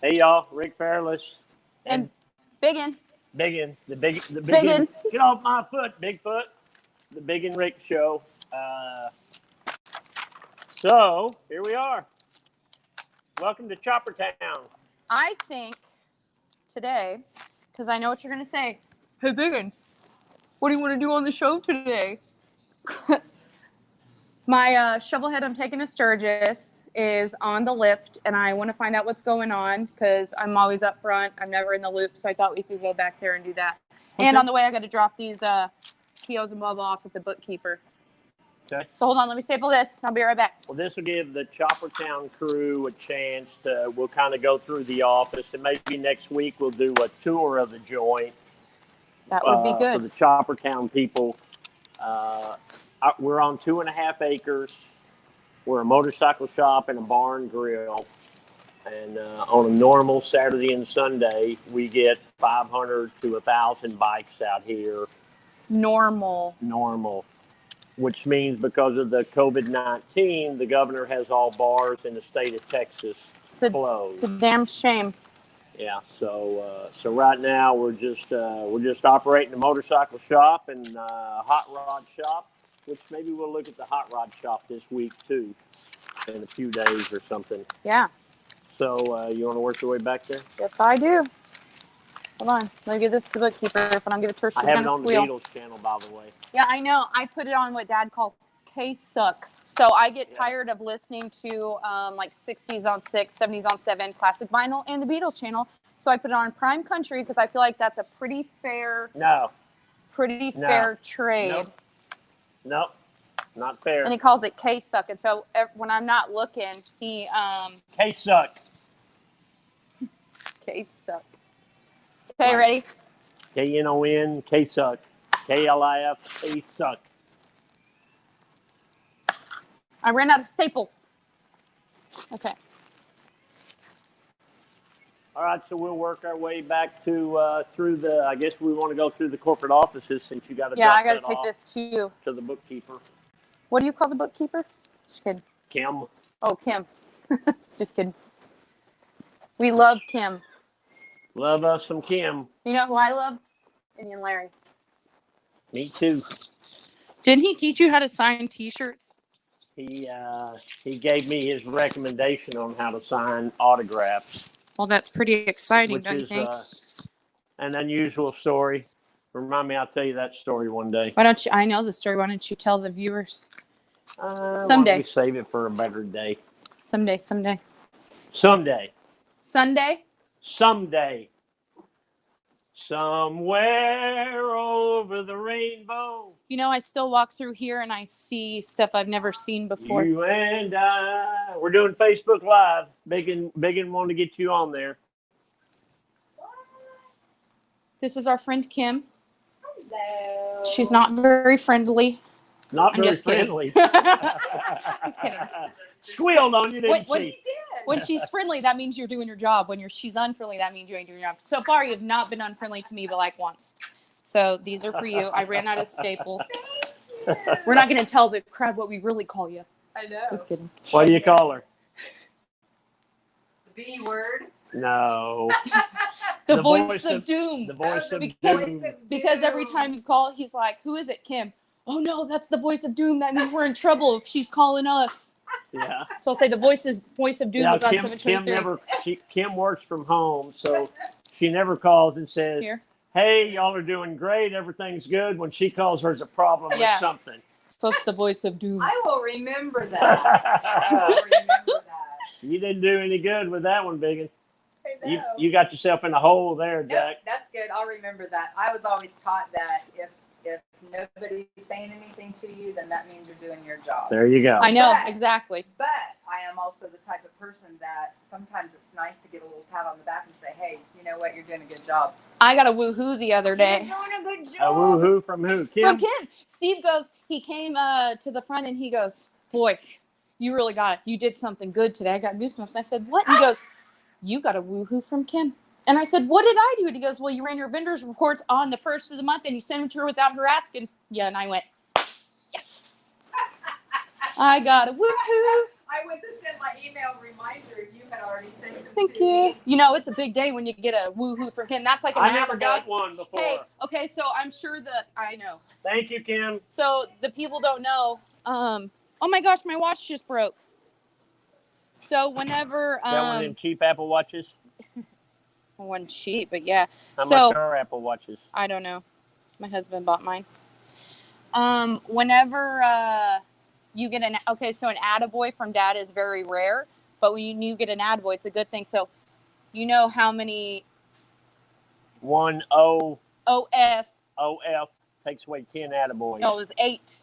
Hey y'all, Rick Fairless And Bigun. Bigun. Get off my foot, Bigfoot. The Big and Rick show. So here we are. Welcome to Chopper Town. I think today, because I know what you're going to say, hey Bigun, what do you want to do on the show today? My shovelhead I'm taking to Sturgis is on the lift, and I want to find out what's going on because I'm always up front. I'm never in the loop, so I thought we could go back there and do that. Okay. And on the way, I got to drop these POs and blah off with the bookkeeper. Okay. So hold on, let me staple this. I'll be right back. Well, this will give the Chopper Town crew a chance to, we'll kind of go through the office, and maybe next week we'll do a tour of the joint. That would be good. For the Chopper Town people. We're on 2.5 acres. We're a motorcycle shop and a barn grill. And on a normal Saturday and Sunday, we get 500 to 1,000 bikes out here. Normal. Which means because of the COVID-19, the governor has all bars in the state of Texas closed. It's a damn shame. Yeah, so right now we're just operating a motorcycle shop and hot rod shop, which maybe we'll look at the hot rod shop this week too, in a few days or something. Yeah. So you want to work your way back there? Yes, I do. Hold on, let me give this to the bookkeeper. If I don't give it to her, she's gonna squeal. I have it on squeal. the Beatles channel, by the way. Yeah, I know. I put it on what Dad calls K-Suck. So I get tired of listening to like 60s on 6, 70s on 7, classic vinyl, and the Beatles channel. So I put it on Prime Country because I feel like that's a pretty fair fair trade. Nope. Not fair. And he calls it K-Suck. And so when I'm not looking, he K-Suck. K-Suck. Okay, ready? K-N-O-N, K-Suck. K-L-I-F, K-Suck. I ran out of staples. Okay. All right, so we'll work our way back to through the. I guess we want to go through the corporate offices since you got to. Yeah, I got to take this to you. To the bookkeeper. What do you call the bookkeeper? Just kidding. Kim. Oh, Kim. Just kidding. We love Kim. Love us some Kim. You know who I love? Indian Larry. Me too. Didn't he teach you how to sign T-shirts? He gave me his recommendation on how to sign autographs. Well, that's pretty exciting, don't you think? An unusual story. Remind me, I'll tell you that story one day. Why don't you? I know the story. Why don't you tell the viewers? Someday. Why don't we save it for a better day? Someday. Someday. Somewhere over the rainbow. You know, I still walk through here and I see stuff I've never seen before. You and I. We're doing Facebook Live. Bigun wanted to get you on there. This is our friend Kim. Hello. She's not very friendly. Not very friendly. Just kidding. Squealed on you, didn't she? When she's friendly, that means you're doing your job. When she's unfriendly, that means you ain't doing your job. So far, you have not been unfriendly to me, but like once. So these are for you. I ran out of staples. We're not going to tell the crowd what we really call you. I know. Just kidding. What do you call her? The B word? No. The voice of doom. The voice of doom. Because every time you call, he's like, who is it, Kim? Oh, no, that's the voice of doom. That means we're in trouble if she's calling us. Yeah. So I'll say the voice of doom is on 723. Kim works from home, so she never calls and says, Here. Hey, y'all are doing great. Everything's good. When she calls, there's a problem with something. So it's the voice of doom. I will remember that. You didn't do any good with that one, Bigun. You got yourself in a hole there, Jack. That's good. I'll remember that. I was always taught that if nobody's saying anything to you, then that means you're doing your job. There you go. I know, exactly. But I am also the type of person that sometimes it's nice to give a little pat on the back and say, hey, you know what? You're doing a good job. I got a woohoo the other day. You're doing a good A job. woohoo from who? Kim? From Kim. Steve goes, he came to the front and he goes, boy, you really got it. You did something good today. I got goosebumps. I said, what? And he goes, you got a woohoo from Kim. And I said, what did I do? And he goes, well, you ran your vendor's reports on the first of the month and you sent them to her without her asking. Yeah, and I went, yes. I got a woohoo. I went to send my email reminder. You had already sent them Thank to you. me. You know, it's a big day when you get a woohoo from Kim. That's like an I hour never got day. one before. Hey, okay, so I'm sure I know. Thank you, Kim. So the people don't know. Oh my gosh, my watch just broke. So whenever That one of them cheap Apple Watches? one cheap, but yeah. How So much are Apple Watches? I don't know. My husband bought mine. Whenever you get so an attaboy from dad is very rare, but when you get an attaboy, it's a good thing. So you know how many 1 O OF? O F takes away 10 attaboys. No, it was 8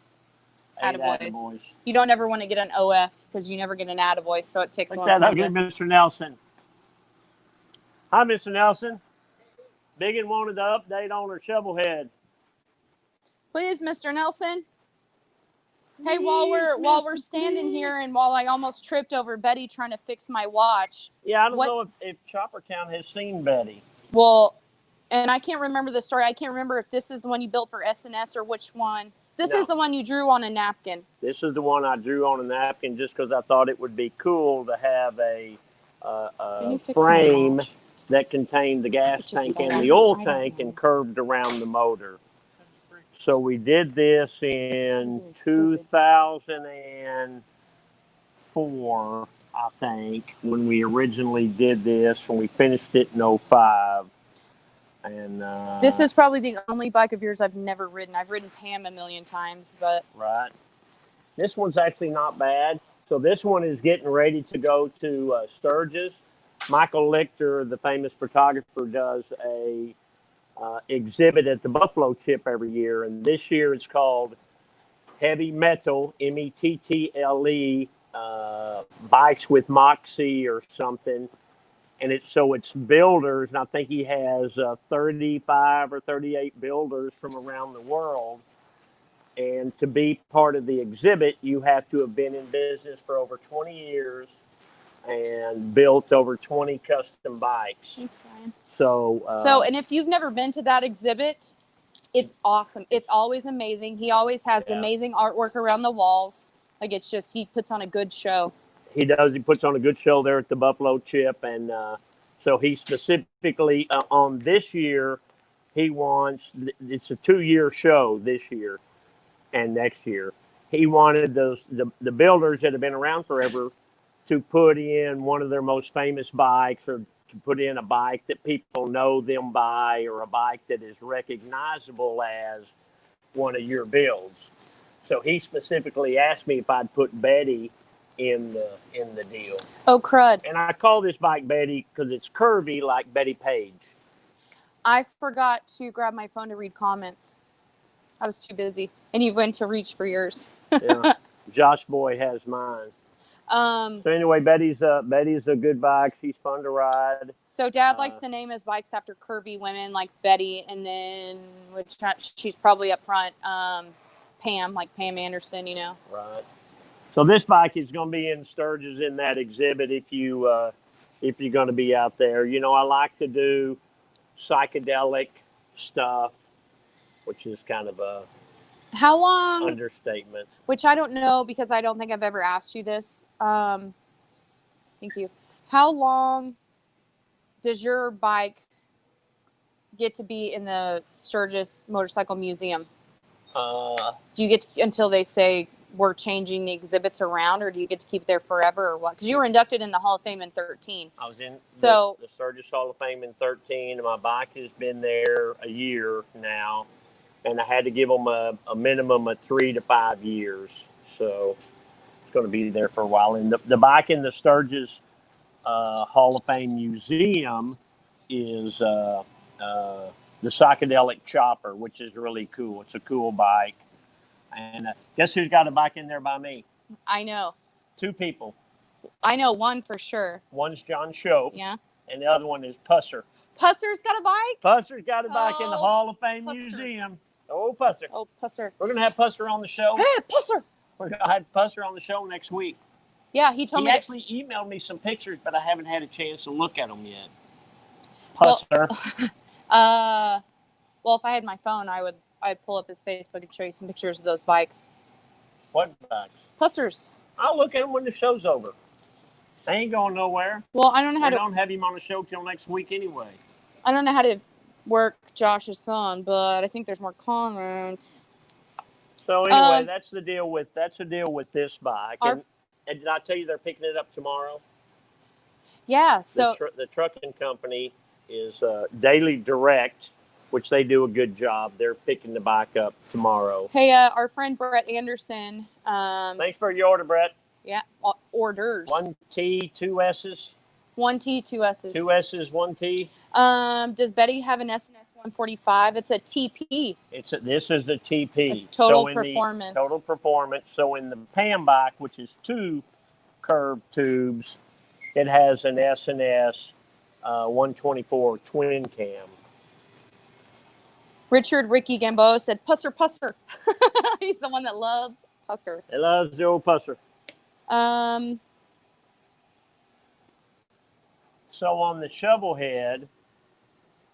8 attaboys. attaboys. You don't ever want to get an OF because you never get an attaboy, so it takes Look one at that from ugly you. Mr. Nelson. Hi, Mr. Nelson. Bigun wanted to update on her shovel head. Please, Mr. Nelson. Hey, while we're standing here and while I almost tripped over Betty trying to fix my watch. Yeah, I don't know if Chopper Town has seen Betty. Well, and I can't remember the story. I can't remember if this is the one you built for SNS or which one. This is the one you drew on a napkin. This is the one I drew on a napkin just because I thought it would be cool to have a frame that contained the gas tank and the oil tank and curved around the motor. So we did this in 2004, I think, when we originally did this, when we finished it in 05. And this is probably the only bike of yours I've never ridden. I've ridden Pam a million times, but right. This one's actually not bad. So this one is getting ready to go to Sturgis. Michael Lichter, the famous photographer, does a exhibit at the Buffalo Chip every year, and this year it's called Heavy Metal, METTLE, Bikes with Moxie or something. And it's builders, and I think he has 35 or 38 builders from around the world. And to be part of the exhibit, you have to have been in business for over 20 years and built over 20 custom bikes. thanks, Ryan. So, and if you've never been to that exhibit, it's awesome. It's always amazing. He always has amazing artwork around the walls. Like, it's just, he puts on a good show. He does. He puts on a good show there at the Buffalo Chip. And so he specifically, on this year, he wants, it's a 2-year show this year and next year. He wanted the builders that have been around forever to put in one of their most famous bikes, or to put in a bike that people know them by, or a bike that is recognizable as one of your builds. So he specifically asked me if I'd put Betty in the deal. Oh, crud. And I call this bike Betty because it's curvy like Betty Page. I forgot to grab my phone to read comments. I was too busy. And you went to reach for yours. Yeah. Josh Boy has mine. So anyway, Betty's a good bike. She's fun to ride. So Dad likes to name his bikes after curvy women like Betty, and then she's probably up front, Pam, like Pam Anderson, you know. Right. So this bike is going to be in Sturgis in that exhibit if you're going to be out there. You know, I like to do psychedelic stuff, which is kind of a how long understatement. Which I don't know because I don't think I've ever asked you this. Thank you. How long does your bike get to be in the Sturgis Motorcycle Museum? Do you get until they say we're changing the exhibits around, or do you get to keep it there forever, or what? Because you were inducted in the Hall of Fame in 2013. I was in the Sturgis Hall of Fame in 2013, and my bike has been there a year now, and I had to give them a minimum of 3 to 5 years. So it's going to be there for a while. And the bike in the Sturgis Hall of Fame Museum is the psychedelic chopper, which is really cool. It's a cool bike. And guess who's got a bike in there by me? I know. 2 people. I know one for sure. One's John Shope. Yeah. And the other one is Pusser. Pusser's got a bike? Pusser's got a bike in the Hall of Fame Museum. Oh, Pusser. Oh, Pusser. We're going to have Pusser on the show. Hey, Pusser. We're going to have Pusser on the show next week. Yeah, he told me. He actually emailed me some pictures, but I haven't had a chance to look at them yet. Pusser. Well, if I had my phone, I'd pull up his Facebook and show you some pictures of those bikes. What bikes? Pussers. I'll look at them when the show's over. They ain't going nowhere. Well, I don't know how We to. don't have him on the show till next week anyway. I don't know how to work Josh's son, but I think there's more comments. So anyway, that's the deal with this bike. Our- And did I tell you they're picking it up tomorrow? Yeah. So The trucking company is Daily Direct, which they do a good job. They're picking the bike up tomorrow. hey, our friend Brett Anderson. Thanks for your order, Brett. Yeah, orders. 1 T, 2 S's. 1 T, 2 S's. 2 S's, 1 T. Does Betty have an SNS 145? It's a TP. This is the TP. Total performance. Total performance. So in the Pam bike, which is 2 curved tubes, it has an SNS 124 twin cam. Richard Ricky Gamboa said, Pusser. He's the one that loves Pusser. He loves the old Pusser. So on the shovel head,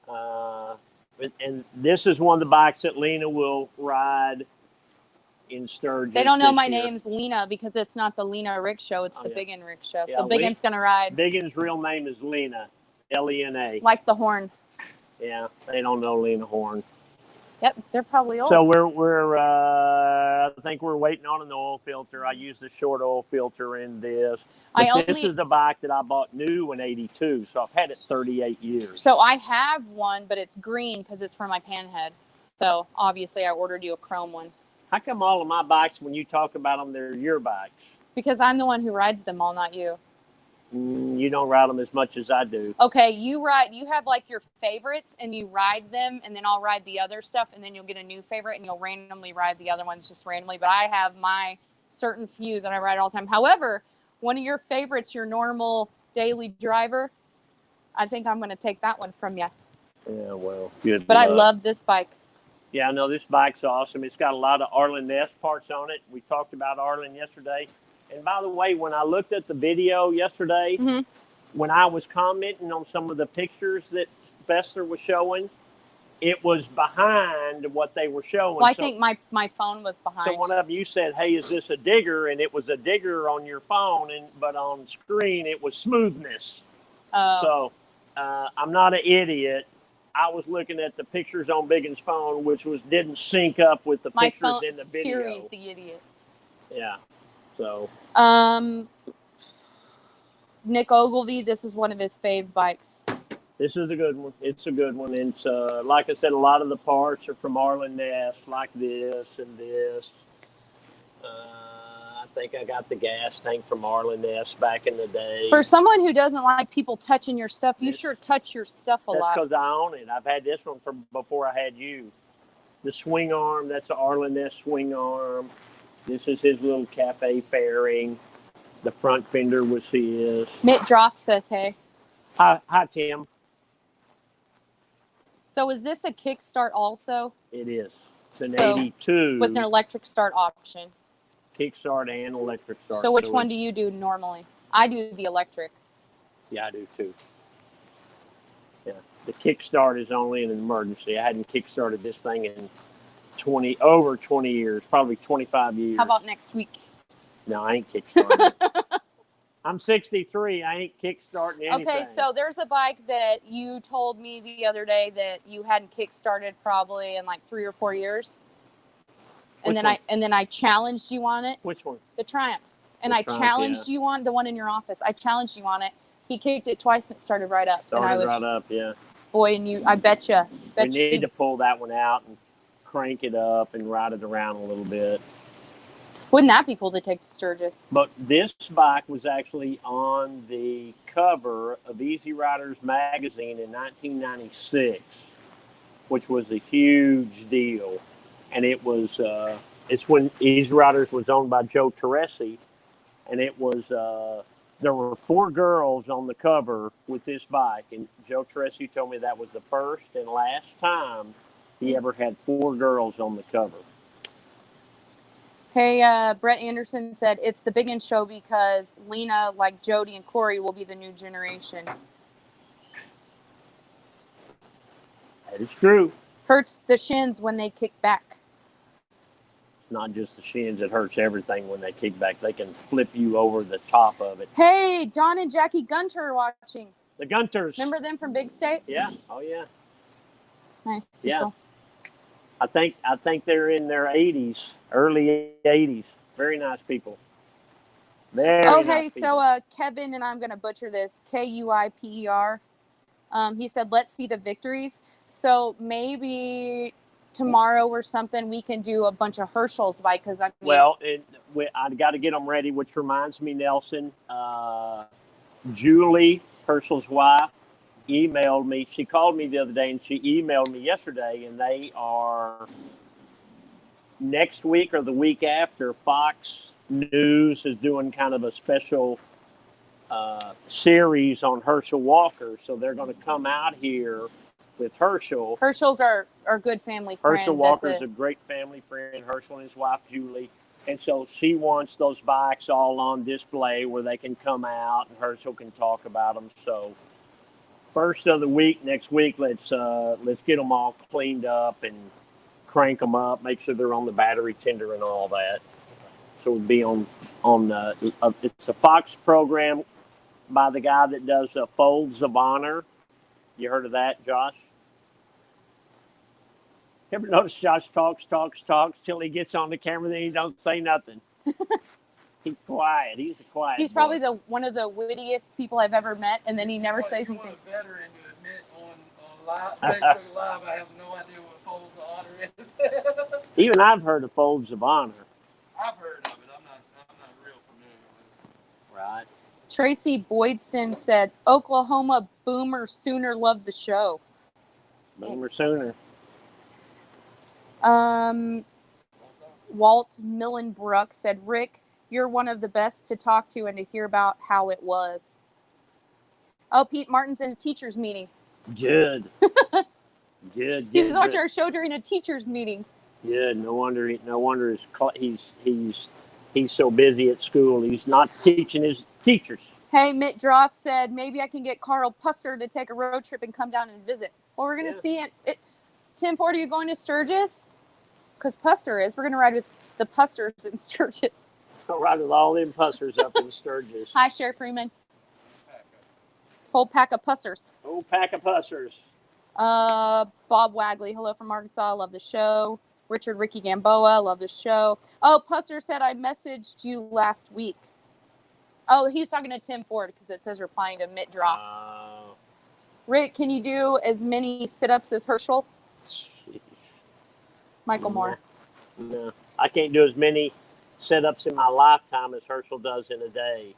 and this is one of the bikes that Lena will ride in Sturgis. They don't know this my year. name's Lena because it's not the Lena Rick show. It's the yeah. Bigun and Rick show. Yeah, So Bigun's going to ride. Bigun's real name is Lena, Lena. Like the horn. Yeah, they don't know Lena Horn. Yep, they're probably old. So we're I think we're waiting on an oil filter. I use the short oil filter in this. But this is the bike that I bought new in '82, so I've had it 38 years. So I have one, but it's green because it's for my panhead. So obviously I ordered you a chrome one. How come all of my bikes, when you talk about them, they're your bikes? Because I'm the one who rides them all, not you. You don't ride them as much as I do. Okay, you have like your favorites and you ride them, and then I'll ride the other stuff, and then you'll get a new favorite and you'll randomly ride the other ones just randomly. But I have my certain few that I ride all the time. However, one of your favorites, your normal daily driver, I think I'm going to take that one from you. Yeah, well, good. But I love this bike. Yeah, I know this bike's awesome. It's got a lot of Arlen Ness parts on it. We talked about Arlen yesterday. And by the way, when I looked at the video yesterday, when I was commenting on some of the pictures that Bester was showing, it was behind what they were showing. Well, I think my phone was behind. So one of you said, hey, is this a digger? And it was a digger on your phone, but on screen it was smoothness. So I'm not an idiot. I was looking at the pictures on Bigun's phone, which didn't sync up with the pictures in the video. Siri's the idiot. Yeah. So. Nick Ogilvy, this is one of his fave bikes. This is a good one. It's a good one. And like I said, a lot of the parts are from Arlen Ness, like this and this. I think I got the gas tank from Arlen Ness back in the day. For someone who doesn't like people touching your stuff, you sure touch your stuff a lot. That's because I own it. I've had this one from before I had you. The swing arm, that's an Arlen Ness swing arm. This is his little cafe fairing. The front fender was his. Mitt Droff says, hey. Hi, Tim. So is this a kickstart also? It is. It's an 82. With an electric start option. Kickstart and electric start. So which one do you do normally? I do the electric. Yeah, I do too. Yeah. The kickstart is only an emergency. I hadn't kickstarted this thing in over 20 years, probably 25 years. How about next week? No, I ain't kickstarting. I'm 63. I ain't kickstarting anything. Okay, so there's a bike that you told me the other day that you hadn't kickstarted probably in like 3 or 4 years. And then I challenged you on it. Which one? The Triumph. And I challenged you on the one in your office. I challenged you on it. He kicked it twice and it started right up. Right up, yeah. Boy, and I bet you. We need to pull that one out and crank it up and ride it around a little bit. Wouldn't that be cool to take to Sturgis? But this bike was actually on the cover of Easy Riders magazine in 1996, which was a huge deal. And it was, it's when Easy Riders was owned by Joe Teresi. And it was, there were 4 girls on the cover with this bike. And Joe Teresi told me that was the first and last time he ever had 4 girls on the cover. Hey, Brett Anderson said, it's the Bigun show because Lena, like Jody and Corey, will be the new generation. That is true. Hurts the shins when they kick back. not just the shins. It hurts everything when they kick back. They can flip you over the top of it. Hey, Don and Jackie Gunter are watching. The Gunters. Remember them from Big State? Yeah. Oh yeah. Nice people. Yeah. I think they're in their 80s, early 80s. Very nice people. Very Oh, nice hey, people. so Kevin, and I'm going to butcher this, Kuiper. He said, let's see the victories. So maybe tomorrow or something we can do a bunch of Herschel's bike, because I mean, Well, I got to get them ready, which reminds me, Nelson, Julie, Herschel's wife, emailed me. She called me the other day, and she emailed me yesterday, and they are next week or the week after. Fox News is doing kind of a special series on Herschel Walker, so they're going to come out here with Herschel. Herschel's are good family friend. Herschel Walker's a great family friend, Herschel and his wife, Julie. And so she wants those bikes all on display where they can come out and Herschel can talk about them. So first of the week, next week, let's get them all cleaned up and crank them up, make sure they're on the battery tender and all that. So it'd be on it's a Fox program by the guy that does Folds of Honor. You heard of that, Josh? Ever notice Josh talks till he gets on the camera, then he don't say nothing. He's quiet. He's a quiet. He's probably one of the wittiest people I've ever met, and then he never says anything. I'm a veteran to admit on live, Facebook Live, I have no idea what Folds of Honor is. Even I've heard of Folds of Honor. I've heard of it. I'm not real familiar with it. Right. Tracy Boydston said, Oklahoma Boomer Sooner loved the show. Boomer Sooner. Walt Millenbrook said, Rick, you're one of the best to talk to and to hear about how it was. Oh, Pete Martin's in a teacher's meeting. Good. Good. He's watching our show during a teacher's meeting. Good. No wonder he's so busy at school. He's not teaching his teachers. Hey, Mitt Droff said, maybe I can get Carl Pusser to take a road trip and come down and visit. Well, we're going to see it. Tim Ford, are you going to Sturgis? Because Pusser is. We're going to ride with the Pussers in Sturgis. I'll ride with all them Pussers up in Sturgis. Hi, Sheriff Freeman. Whole pack of Pussers. Whole pack of Pussers. Bob Wagley, hello from Arkansas. Love the show. Richard Ricky Gamboa, love the show. Oh, Pusser said I messaged you last week. Oh, he's talking to Tim Ford because it says replying to Mitt Droff. Rick, can you do as many sit-ups as Herschel? Jeez. Michael Moore. No, I can't do as many sit-ups in my lifetime as Herschel does in a day.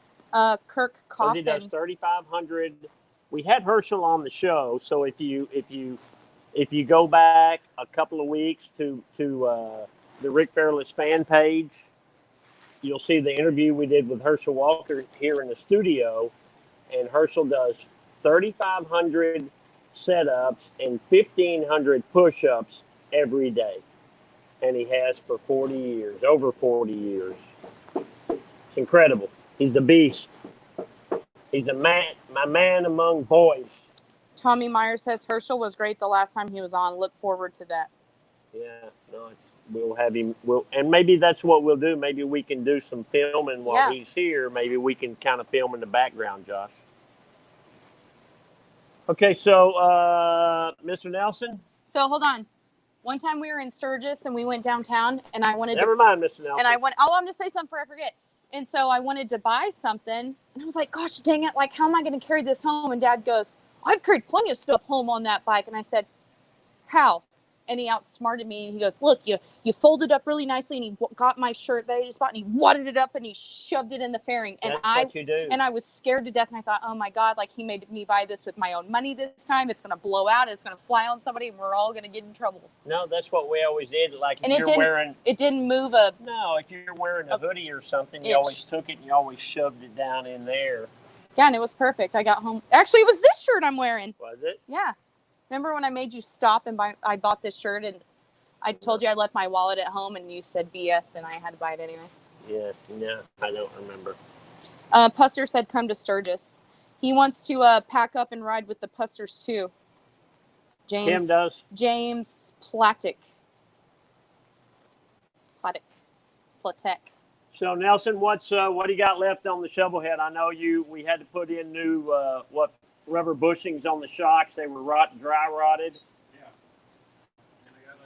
Kirk He Coffin. does 3,500. We had Herschel on the show, so if you go back a couple of weeks to the Rick Fairless fan page, you'll see the interview we did with Herschel Walker here in the studio, and Herschel does 3,500 setups and 1,500 push-ups every day, and he has for 40 years, over 40 years. It's incredible. He's a beast. He's a man, my man among boys. Tommy Meyer says Herschel was great the last time he was on. Look forward to that. Yeah, no, we'll have him. And maybe that's what we'll do. Maybe we can do some filming while he's here. Maybe we can kind of film in the background, Josh. Okay, so Mr. Nelson. So hold on. One time we were in Sturgis and we went downtown and I wanted Never mind, Mr. Nelson. And I went, I'm going to say something before I forget. And so I wanted to buy something and I was like, gosh, dang it. Like, how am I going to carry this home? And Dad goes, I've carried plenty of stuff home on that bike. And I said, how? And he outsmarted me. And he goes, look, you folded up really nicely. And he got my shirt that I just bought and he wadded it up and he shoved it in the fairing. And That's what you do. And I was scared to death. And I thought, oh my God, like he made me buy this with my own money this time. It's going to blow out. It's going to fly on somebody and we're all going to get in trouble. No, that's what we always did. Like if And it didn't move No, if you're wearing a hoodie or something, you always took it and you always shoved it down in there. Yeah, and it was perfect. I got home. Actually, it was this shirt I'm wearing. Was it? Yeah. Remember when I made you stop and I bought this shirt and I told you I left my wallet at home and you said BS and I had to buy it anyway. Yeah, no, I don't remember. Pusser said come to Sturgis. He wants to pack up and ride with the Pussers too. Tim does? James Platic. Platek. So Nelson, what do you got left on the shovel head? I know we had to put in new rubber bushings on the shocks. They were dry rotted. Yeah. And I got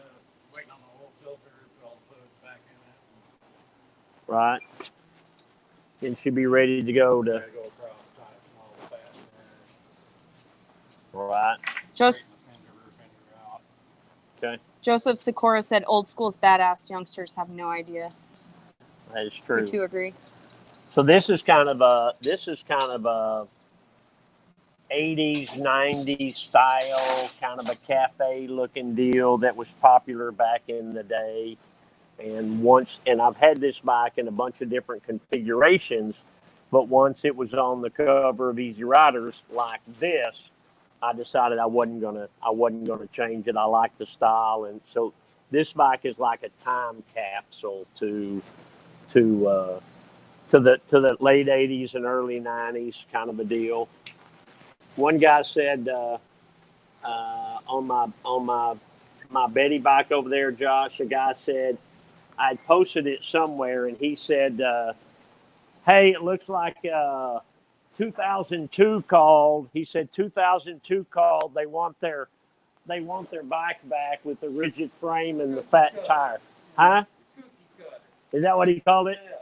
waiting on the oil filter, put all the fluids back in it. Right. And should be ready to go to. Gotta go across tight and all the fasteners. Right. Just Rear fender out. Okay. Joseph Sikora said old school's badass. Youngsters have no idea. That is I true. too agree. So this is kind of a 80s, 90s style, kind of a cafe looking deal that was popular back in the day. And I've had this bike in a bunch of different configurations, but once it was on the cover of Easy Riders like this, I decided I wasn't gonna change it. I like the style, and so this bike is like a time capsule to the late 80s and early 90s kind of a deal. One guy said on my Betty bike over there, Josh, a guy said, I posted it somewhere, and he said, hey, it looks like 2002 called. He said 2002 called. They want their bike back with the rigid frame and the fat tire. Huh? Cookie cutter. Is that what he called it? Yeah.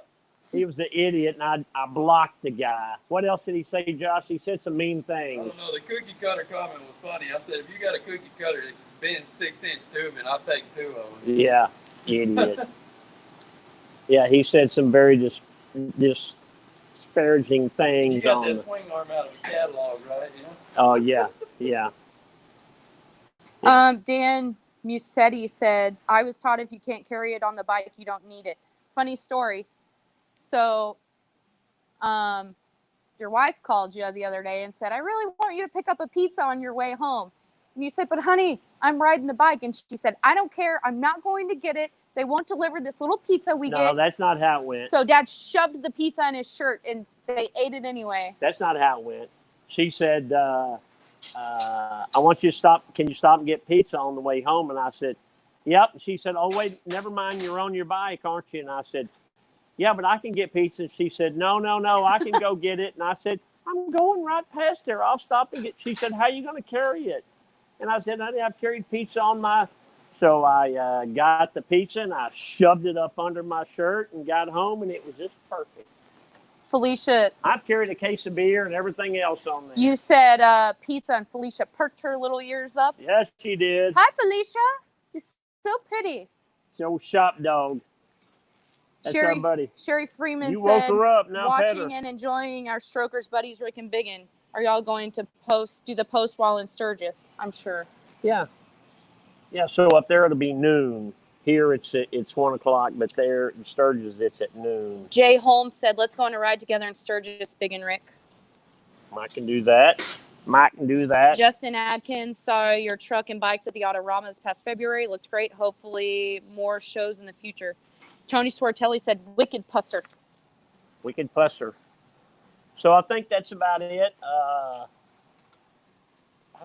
He was the idiot, and I blocked the guy. What else did he say, Josh? He said some mean I things. don't know. The cookie cutter comment was funny. I said, if you got a cookie cutter that bends 6-inch tubing, I'll take 2 of them. Yeah, idiot. Yeah, he said some very disparaging things. You got on that the, swing arm out of a catalog, right? You know? Oh, yeah, yeah. Dan Musetti said, I was taught if you can't carry it on the bike, you don't need it. Funny story. So, your wife called you the other day and said, I really want you to pick up a pizza on your way home. And you said, but honey, I'm riding the bike. And she said, I don't care. I'm not going to get it. They won't deliver this little pizza we No, get. that's not how it went. So Dad shoved the pizza in his shirt and they ate it anyway. That's not how it went. She said, I want you to stop. Can you stop and get pizza on the way home? And I said, yep. And she said, oh, wait, never mind. You're on your bike, aren't you? And I said, yeah, but I can get pizza. And she said, no, I can go get it. And I said, I'm going right past there. I'll stop and get. She said, how are you going to carry it? And I said, honey, I've carried pizza on my. So I got the pizza and I shoved it up under my shirt and got home, and it was just perfect. Felicia, I've carried a case of beer and everything else on there. you said pizza, and Felicia perked her little ears up. Yes, she did. Hi, Felicia. You're so pretty. So shop dog. That's our buddy. Sherry Freeman You woke said, her up. Now pet watching her. and enjoying our Strokers buddies, Rick and Bigun. Are y'all going to do the post while in Sturgis? I'm sure. Yeah. Yeah, so up there it'll be noon. Here it's 1 o'clock, but there in Sturgis it's at noon. Jay Holmes said, let's go on a ride together in Sturgis, Big and Rick. Mike can do that. Justin Adkins saw your truck and bikes at the Autorama this past February. Looked great. Hopefully more shows in the future. Tony Swartelli said, wicked pusser. Wicked pusser. So I think that's about it. I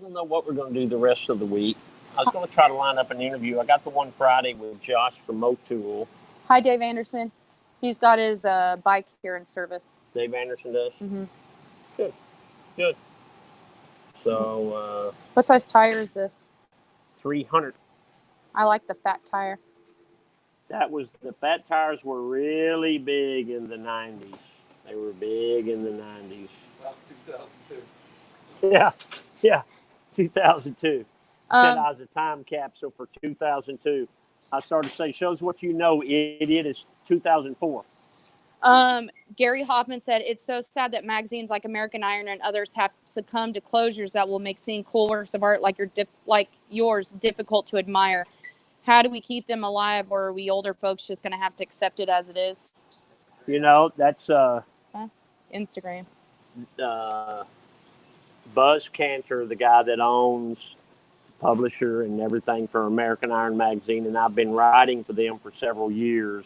don't know what we're going to do the rest of the week. I was going to try to line up an interview. I got the one Friday with Josh from Motul. Hi, Dave Anderson. He's got his bike here in service. Dave Anderson does? Mm-hmm. Good. So, What size tire is this? 300. I like the fat tire. The fat tires were really big in the 90s. They were big in the 90s. About 2002. Yeah, 2002. Said I was a time capsule for 2002. I started to say, shows what you know, idiot. It's 2004. Gary Hoffman said, it's so sad that magazines like American Iron and others have succumbed to closures that will make seeing cool works of art like yours difficult to admire. How do we keep them alive, or are we older folks just going to have to accept it as it is? You know, that's Instagram. Buzz Cantor, the guy that owns, publisher and everything for American Iron magazine, and I've been writing for them for several years.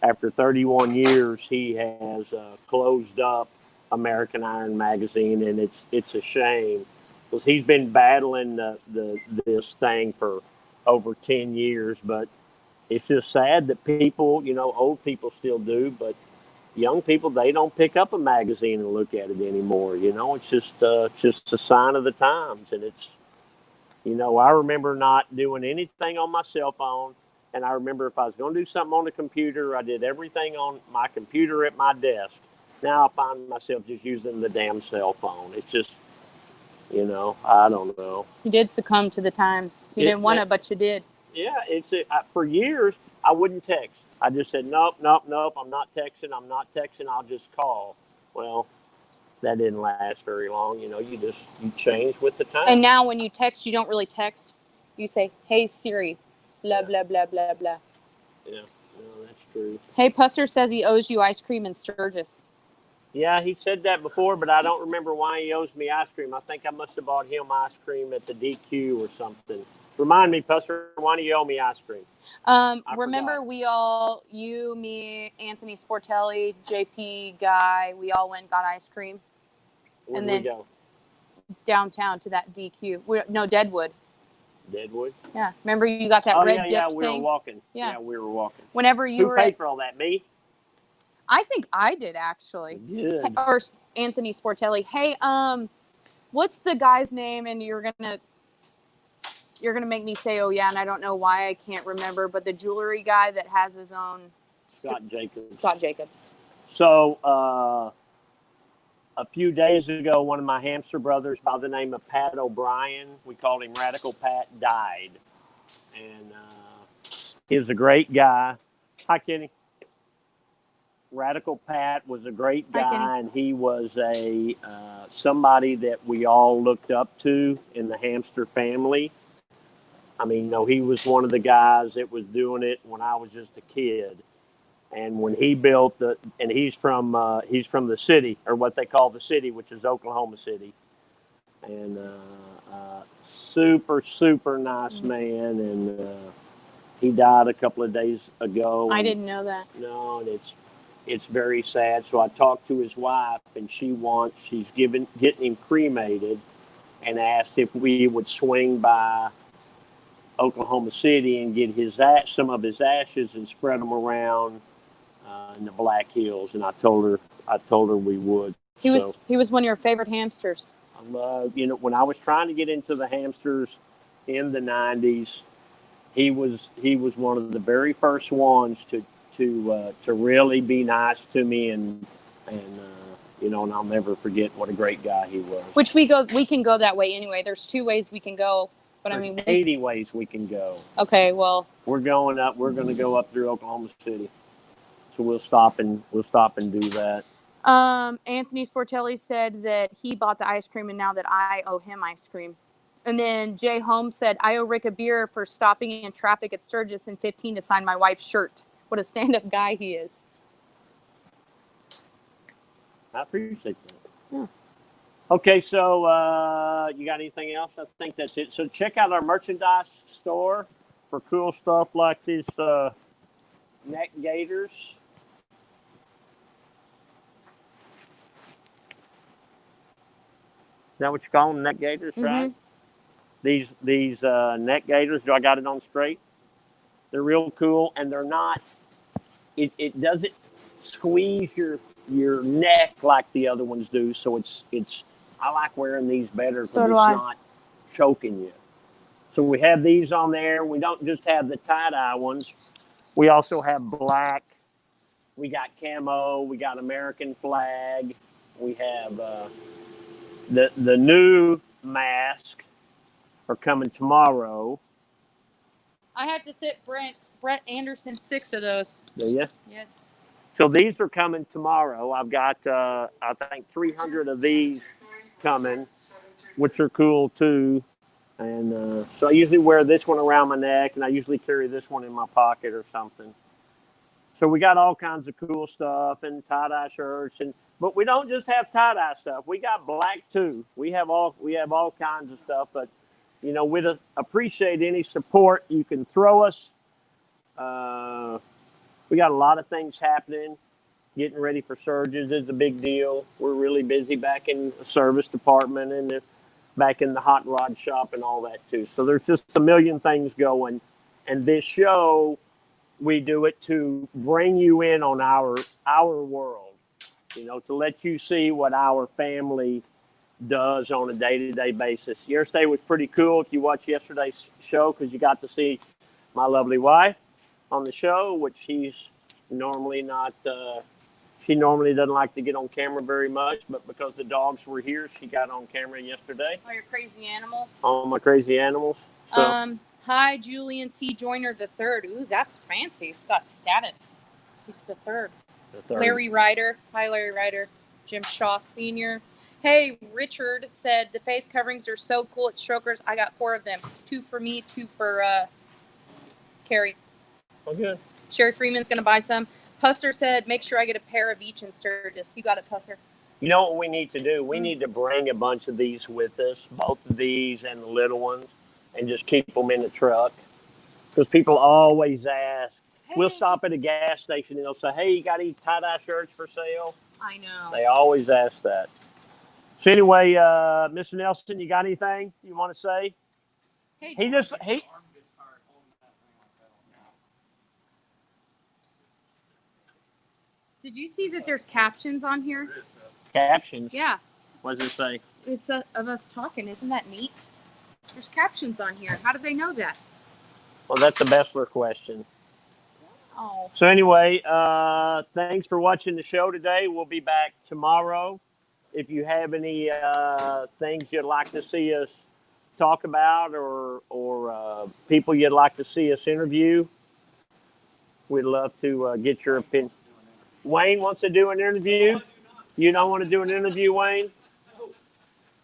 After 31 years, he has closed up American Iron magazine, and it's a shame because he's been battling this thing for over 10 years. But it's just sad that people, old people still do, but young people, they don't pick up a magazine and look at it anymore. It's just a sign of the times. And it's, I remember not doing anything on my cell phone. And I remember if I was going to do something on the computer, I did everything on my computer at my desk. Now I find myself just using the damn cell phone. It's just, I don't know. You did succumb to the times. You didn't want to, but you did. Yeah, for years I wouldn't text. I just said nope, nope, nope. I'm not texting. I'm not texting. I'll just call. Well, that didn't last very long. You change with the time. And now when you text, you don't really text. You say, "Hey Siri, blah blah blah blah blah." Yeah, no, that's true. Hey, Pusser says he owes you ice cream in Sturgis. Yeah, he said that before, but I don't remember why he owes me ice cream. I think I must have bought him ice cream at the DQ or something. Remind me, Pusser, why do you owe me ice cream? Remember, we all, you, me, Anthony Sportelli, JP Guy, we all went and got ice cream. Where And did then- we go? Downtown to that DQ. No, Deadwood. Deadwood? Yeah. Remember you got that red yeah, dipped we thing? were walking. Yeah. Yeah, we were walking. Whenever you Who were paid for all that? Me? I think I did actually. Good. Or Anthony Sportelli. Hey, what's the guy's name? And you're gonna make me say, oh yeah, and I don't know why I can't remember, but the jewelry guy that has his own Scott Jacobs. Scott Jacobs. So, a few days ago, one of my hamster brothers by the name of Pat O'Brien, we called him Radical Pat, died. And he was a great guy. Hi, Kenny. Radical Pat was a great guy, and he was a somebody that we all looked up to in the hamster family. I mean, he was one of the guys that was doing it when I was just a kid. And when he built and he's from the city, or what they call the city, which is Oklahoma City. And super, super nice man. And he died a couple of days ago. I didn't know that. No, and it's very sad. So I talked to his wife, and she's getting him cremated, and asked if we would swing by Oklahoma City and get some of his ashes and spread them around in the Black Hills. And I told her we would. He was one of your favorite hamsters. I love, when I was trying to get into the hamsters in the 90s, he was one of the very first ones to really be nice to me, and I'll never forget what a great guy he was. Which we can go that way anyway. There's 2 ways we can go, but There's I mean 80 ways we can go. Okay, well, We're going up. We're going to go up through Oklahoma City, so we'll stop and do that. Anthony Sportelli said that he bought the ice cream, and now that I owe him ice cream. And then Jay Holmes said, I owe Rick a beer for stopping in traffic at Sturgis in 15 to sign my wife's shirt. What a stand-up guy he is. I appreciate that. Yeah. Okay, so you got anything else? I think that's it. So check out our merchandise store for cool stuff like these neck gaiters. Is that what you call them, neck gaiters, right? These neck gaiters, do I got it on straight? They're real cool, and they're not, it doesn't squeeze your neck like the other ones do, so I like wearing these better because it's not choking you. So we have these on there. We don't just have the tie-dye ones. We also have black. We got camo. We got American flag. We have the new mask are coming tomorrow. I have to sit Brett Anderson 6 of those. Do you? Yes. So these are coming tomorrow. I've got, I think, 300 of these coming, which are cool too. And so I usually wear this one around my neck, and I usually carry this one in my pocket or something. So we got all kinds of cool stuff and tie-dye shirts, but we don't just have tie-dye stuff. We got black too. We have all kinds of stuff. But we'd appreciate any support you can throw us. We got a lot of things happening. Getting ready for surges is a big deal. We're really busy back in the service department and back in the hot rod shop and all that too. So there's just a million things going. And this show we do it to bring you in on our world, you know, to let you see what our family does on a day-to-day basis. Yesterday was pretty cool if you watched yesterday's show because you got to see my lovely wife on the show, which she's normally not. She normally doesn't like to get on camera very much, but because the dogs were here, she got on camera yesterday. All your crazy animals. All my crazy animals. So, Hi, Julian C. Joyner the third. Ooh, that's fancy. It's got status. He's the third. the third. Larry Ryder. Hi, Larry Ryder. Jim Shaw Sr. Hey, Richard said the face coverings are so cool at Strokers. I got 4 of them. 2 for me, 2 for Carrie. Oh, good. Sherry Freeman's going to buy some. Pusser said, make sure I get a pair of each in Sturgis. You got it, Pusser. You know what we need to do? We need to bring a bunch of these with us, both of these and the little ones, and just keep them in the truck. Because people always ask. Hey. We'll stop at a gas station and they'll say, hey, you got any tie-dye shirts for sale? I know. They always ask that. So anyway, Mr. Nelson, you got anything you want to say? Hey, He did you see that there's captions on here? captions. Yeah. What does it say? It's of us talking. Isn't that neat? There's captions on here. How do they know that? Well, that's a Bessler question. Oh. So anyway, thanks for watching the show today. We'll be back tomorrow. If you have any things you'd like to see us talk about or people you'd like to see us interview, we'd love to get your opinion. Wayne wants to do an interview. You don't want to do an interview, Wayne?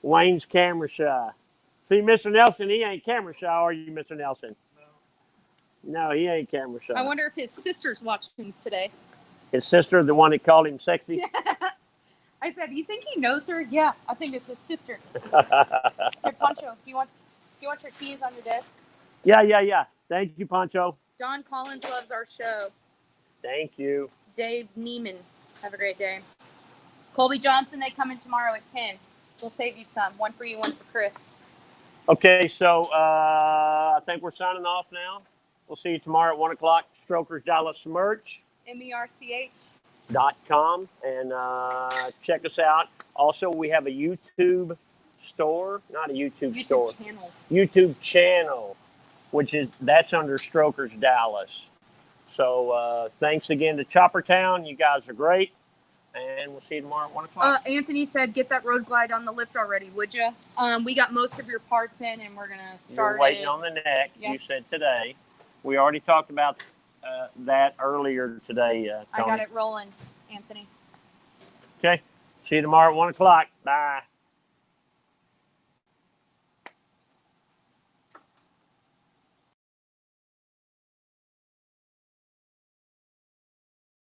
Wayne's camera shy. See, Mr. Nelson, he ain't camera shy, are you, Mr. Nelson? No, he ain't camera shy. I wonder if his sister's watching today. His sister, the one that called him sexy? I said, you think he knows her? Yeah, I think it's his sister. Here, Poncho, do you want your keys on your desk? Yeah. Thank you, Pancho. Don Collins loves our show. Thank you. Dave Neiman, have a great day. Colby Johnson, they come in tomorrow at 10. We'll save you some. 1 for you, 1 for Chris. Okay, so I think we're signing off now. We'll see you tomorrow at 1 o'clock. Strokers Dallas Merch. MERCH. .com and check us out. Also, we have a YouTube store, not a YouTube store. Channel. YouTube channel, that's under Strokers Dallas. So thanks again to Chopper Town. You guys are great. And we'll see you tomorrow at 1 o'clock. Anthony said, get that road glide on the lift already, would you? We got most of your parts in, and we're going to start You're waiting on the neck, Yeah. You said today. We already talked about that earlier today, Tony. I got it rolling, Anthony. Okay. See you tomorrow at 1 o'clock. Bye.